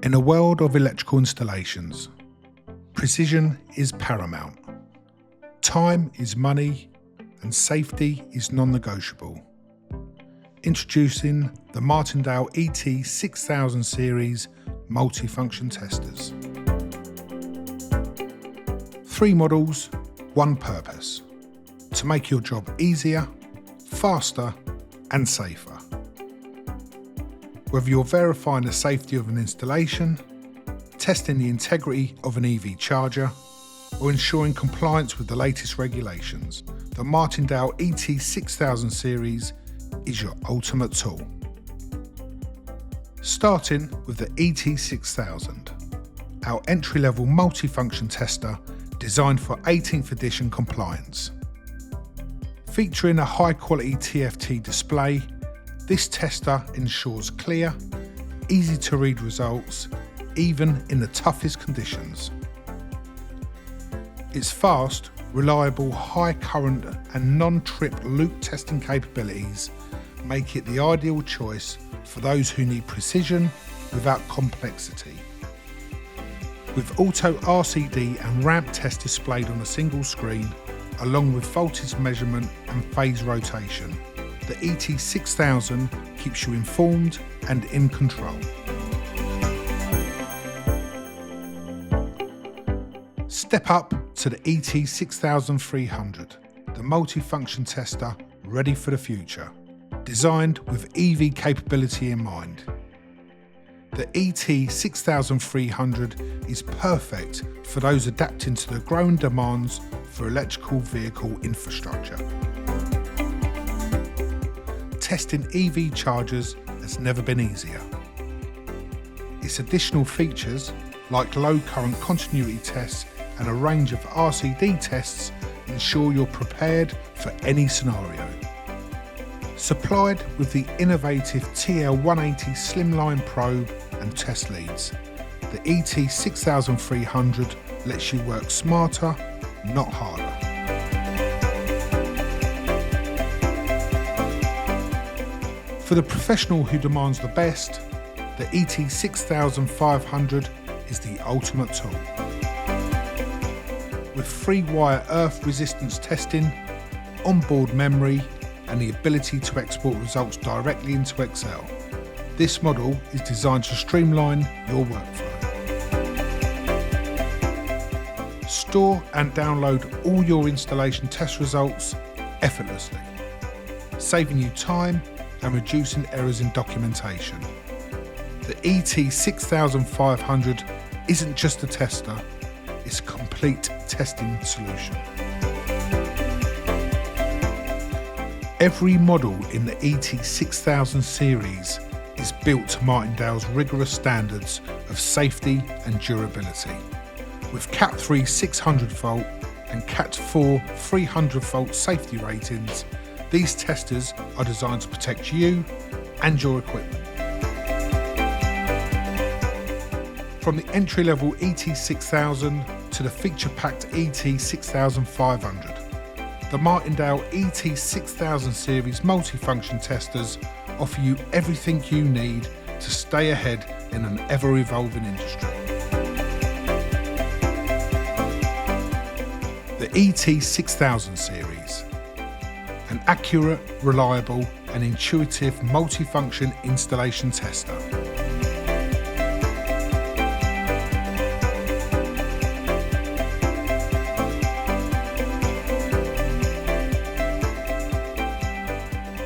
In a world of electrical installations, precision is paramount. Time is money and safety is non-negotiable. Introducing the Martindale ET6000 Series multifunction testers. 3 models, 1 purpose: to make your job easier, faster and safer. Whether you're verifying the safety of an installation, testing the integrity of an EV charger, or ensuring compliance with the latest regulations, the Martindale ET6000 Series is your ultimate tool. Starting with the ET6000, our entry-level multifunction tester designed for 18th edition compliance. Featuring a high-quality TFT display, this tester ensures clear, easy-to-read results, even in the toughest conditions. Its fast, reliable, high current and non-trip loop testing capabilities make it the ideal choice for those who need precision without complexity. With auto RCD and ramp test displayed on a single screen, along with voltage measurement and phase rotation, the ET6000 keeps you informed and in control. Step up to the ET6300, the multifunction tester ready for the future, designed with EV capability in mind. The ET6300 is perfect for those adapting to the growing demands for electrical vehicle infrastructure. Testing EV chargers has never been easier. Its additional features, like low current continuity tests and a range of RCD tests, ensure you're prepared for any scenario. Supplied with the innovative TL180 slimline probe and test leads, the ET6300 lets you work smarter, not harder. For the professional who demands the best, the ET6500 is the ultimate tool. With 3-wire earth resistance testing, onboard memory, and the ability to export results directly into Excel, this model is designed to streamline your workflow. Store and download all your installation test results effortlessly, saving you time and reducing errors in documentation. The ET6500 isn't just a tester, it's a complete testing solution. Every model in the ET6000 series is built to Martindale's rigorous standards of safety and durability. With Cat 3 600 volt and Cat 4 300 volt safety ratings, these testers are designed to protect you and your equipment. From the entry-level ET6000 to the feature-packed ET6500, the Martindale ET6000 Series multifunction testers offer you everything you need to stay ahead in an ever-evolving industry. The ET6000 Series, an accurate, reliable and intuitive multifunction installation tester.